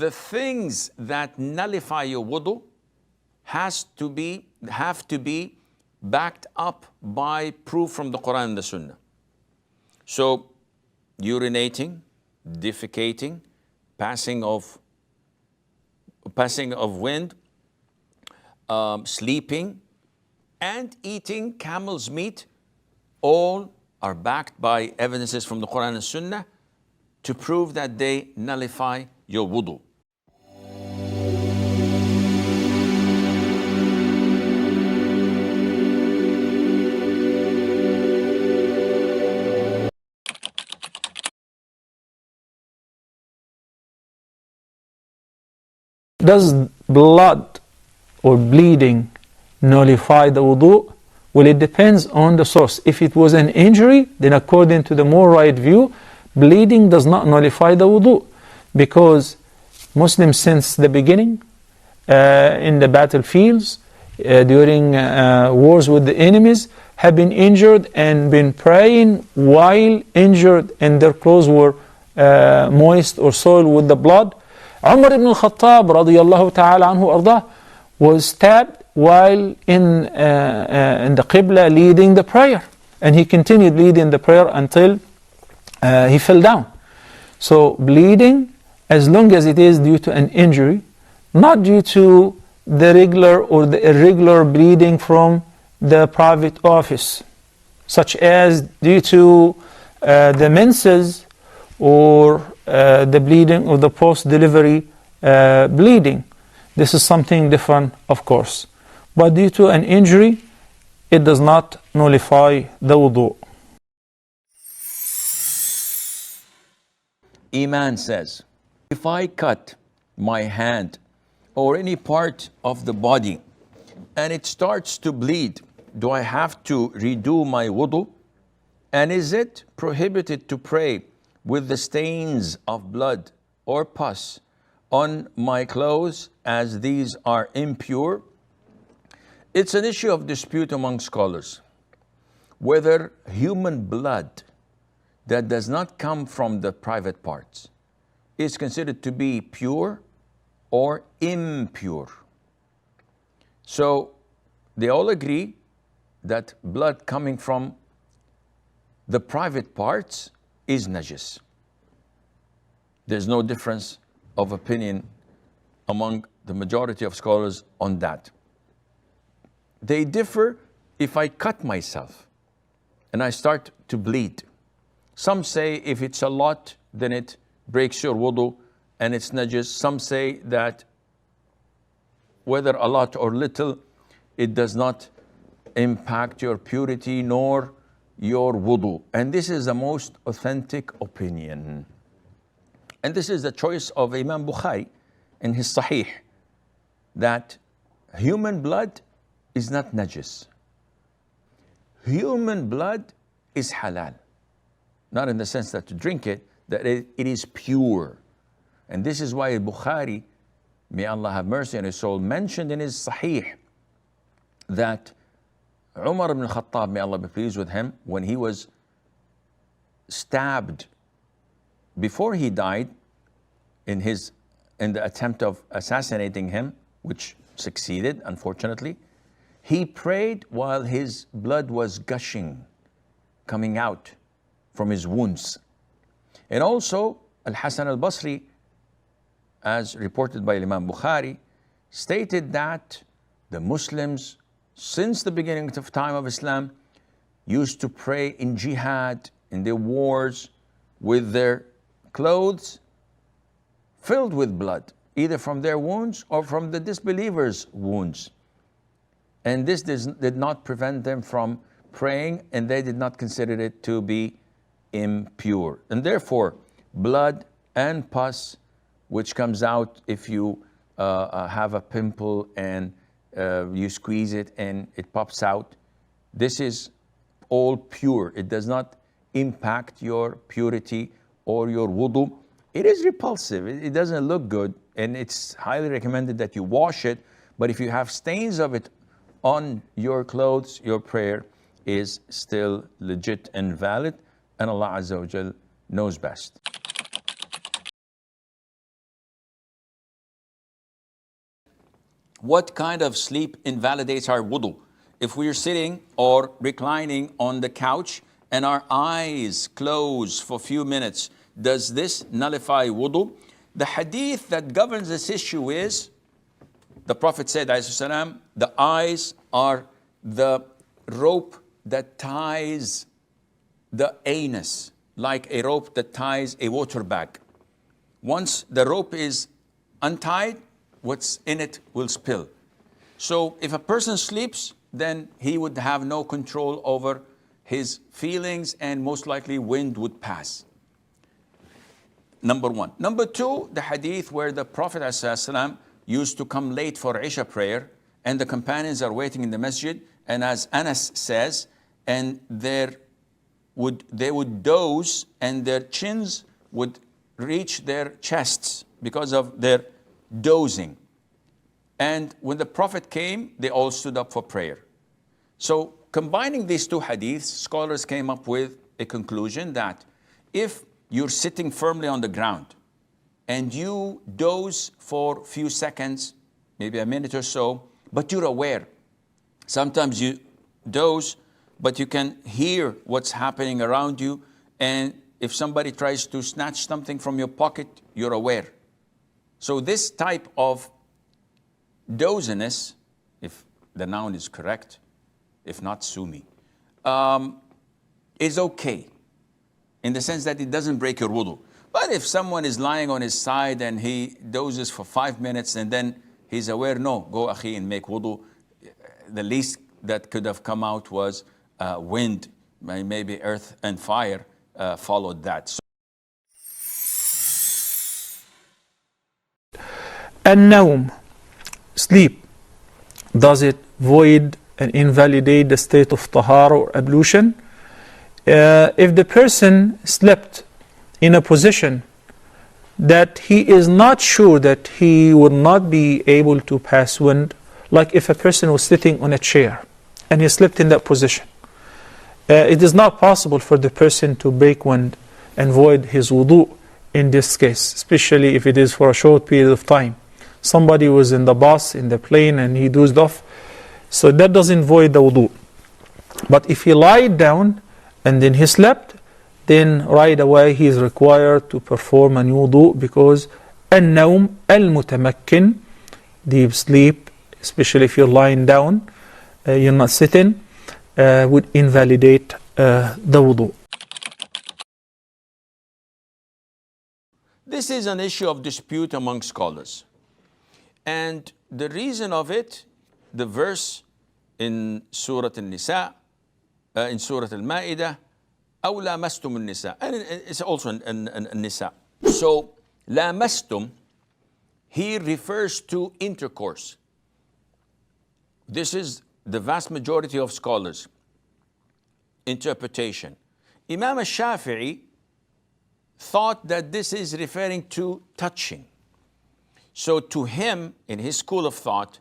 the things that nullify your wudu have to be backed up by proof from the Quran and the Sunnah. So urinating, defecating, passing of wind, sleeping, and eating camel's meat, all are backed by evidences from the Quran and Sunnah to prove that they nullify your wudu. Does blood or bleeding nullify the wudu? Well, it depends on the source. If it was an injury, then according to the more right view, bleeding does not nullify the wudu, because Muslims since the beginning, in the battlefields, during wars with the enemies, have been injured and been praying while injured and their clothes were moist or soiled with the blood. Umar ibn al-Khattab radiyallahu ta'ala anhu ardah was stabbed while in the Qibla leading the prayer, and he continued leading the prayer until he fell down. So bleeding, as long as it is due to an injury, not due to the regular or the irregular bleeding from the private office, such as due to the menses or the bleeding or the post-delivery bleeding. This is something different, of course. But due to an injury, it does not nullify the wudu. Iman says, if I cut my hand or any part of the body and it starts to bleed, do I have to redo my wudu? And is it prohibited to pray with the stains of blood or pus on my clothes, as these are impure? It's an issue of dispute among scholars whether human blood that does not come from the private parts is considered to be pure or impure. So they all agree that blood coming from the private parts is najis. There's no difference of opinion among the majority of scholars on that. They differ if I cut myself and I start to bleed. Some say if it's a lot, then it breaks your wudu and it's najis. Some say that whether a lot or little, it does not impact your purity nor your wudu. And this is the most authentic opinion. And this is the choice of Imam Bukhari in his Sahih, that human blood is not najis. Human blood is halal. Not in the sense that to drink it, that it is pure. And this is why Bukhari, may Allah have mercy on his soul, mentioned in his Sahih that Umar ibn al-Khattab, may Allah be pleased with him, when he was stabbed before he died in the attempt of assassinating him, which succeeded, unfortunately, he prayed while his blood was gushing, coming out from his wounds. And also, Al-Hasan al-Basri, as reported by Imam Bukhari, stated that the Muslims, since the beginning of time of Islam, used to pray in jihad, in their wars, with their clothes filled with blood, either from their wounds or from the disbelievers' wounds. And this did not prevent them from praying, and they did not consider it to be impure. And therefore, blood and pus, which comes out if you have a pimple and you squeeze it and it pops out, this is all pure. It does not impact your purity or your wudu. It is repulsive, it doesn't look good, and it's highly recommended that you wash it. But if you have stains of it on your clothes, your prayer is still legit and valid, and Allah Azza wa Jal knows best. what kind of sleep invalidates our wudu? If we're sitting or reclining on the couch and our eyes close for a few minutes, does this nullify wudu? The hadith that governs this issue is, the Prophet said, ﷺ, the eyes are the rope that ties the anus, like a rope that ties a water bag. Once the rope is untied, what's in it will spill. So if a person sleeps, then he would have no control over his feelings and most likely wind would pass. Number one. Number two, the hadith where the Prophet ﷺ used to come late for Isha prayer and the companions are waiting in the masjid, and as Anas says, and they would doze and their chins would reach their chests because of their dozing. And when the Prophet came, they all stood up for prayer. So combining these two hadiths, scholars came up with a conclusion that if you're sitting firmly on the ground and you doze for a few seconds, maybe a minute or so, but you're aware. Sometimes you doze, but you can hear what's happening around you. And if somebody tries to snatch something from your pocket, you're aware. So this type of doziness, if the noun is correct, if not, sue me, is okay, in the sense that it doesn't break your wudu. But if someone is lying on his side and he dozes for 5 minutes and then he's aware, no, go akhi and make wudu. The least that could have come out was wind, maybe earth and fire followed that. So النوم, sleep, does it void and invalidate the state of tahara or ablution? If the person slept in a position that he is not sure that he would not be able to pass wind, like if a person was sitting on a chair and he slept in that position, it is not possible for the person to break wind and void his wudu in this case, especially if it is for a short period of time. Somebody was in the bus, in the plane, and he dozed off, so that doesn't void the wudu. But if he lied down and then he slept, then right away he is required to perform a new wudu, because النوم المتمكن, deep sleep, especially if you're lying down, you're not sitting, would invalidate the wudu. this is an issue of dispute among scholars. And the reason of it, the verse in Surah Al-Nisa, in Surah Al-Ma'idah, أو لامستم النساء, and it's also in Nisa. So لامستم here refers to intercourse. This is the vast majority of scholars' interpretation. Imam al-Shafi'i thought that this is referring to touching. So to him, in his school of thought,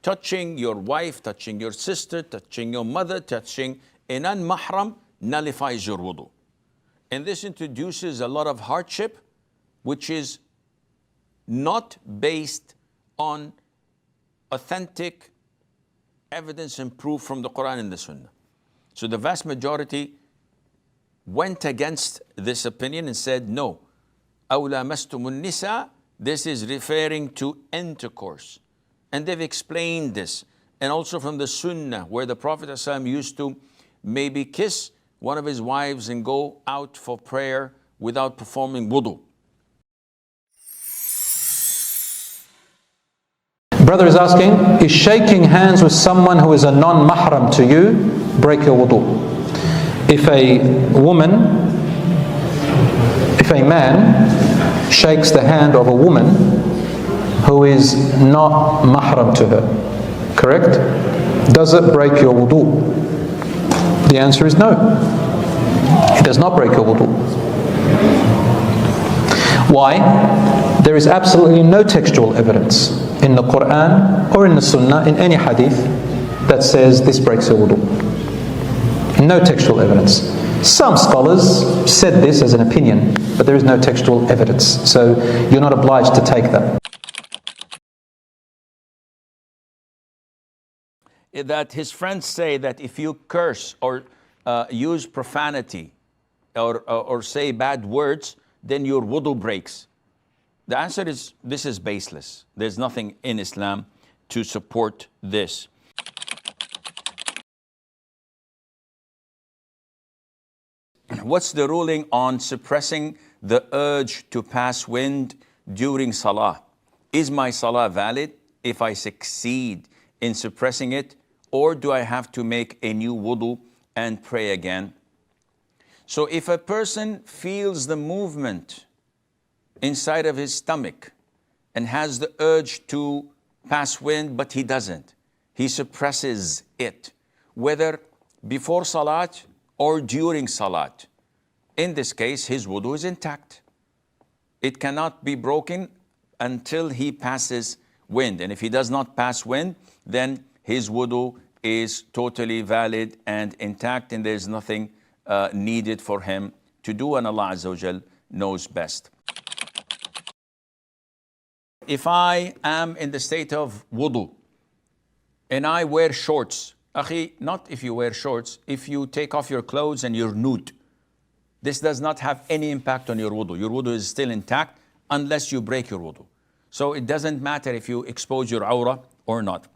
touching your wife, touching your sister, touching your mother, touching a non-mahram nullifies your wudu. And this introduces a lot of hardship, which is not based on authentic evidence and proof from the Quran and the Sunnah. So the vast majority went against this opinion and said, no, أَوْ لَامَسْتُمُ النِّسَاءَ, this is referring to intercourse. And they've explained this. And also from the Sunnah, where the Prophet ﷺ used to maybe kiss one of his wives and go out for prayer without performing wudu. Brother is asking, is shaking hands with someone who is a non-mahram to you break your wudu? If a man shakes the hand of a woman who is not mahram to her, correct? Does it break your wudu? The answer is no. It does not break your wudu. Why? There is absolutely no textual evidence in the Quran or in the Sunnah, in any hadith, that says this breaks your wudu. No textual evidence. Some scholars said this as an opinion, but there is no textual evidence. So you're not obliged to take that. that his friends say that if you curse or use profanity or say bad words, then your wudu breaks. The answer is this is baseless. There's nothing in Islam to support this. What's the ruling on suppressing the urge to pass wind during Salah? Is my Salah valid if I succeed in suppressing it, or do I have to make a new wudu and pray again? So if a person feels the movement inside of his stomach and has the urge to pass wind, but he doesn't, he suppresses it, whether before Salat or during Salat. In this case, his wudu is intact. It cannot be broken until he passes wind. And if he does not pass wind, then his wudu is totally valid and intact, and there's nothing needed for him to do, and Allah Azza wa Jal knows best. If I am in the state of wudu and I wear shorts, akhi, not if you wear shorts, if you take off your clothes and you're nude, this does not have any impact on your wudu. Your wudu is still intact unless you break your wudu. So it doesn't matter if you expose your awrah or not.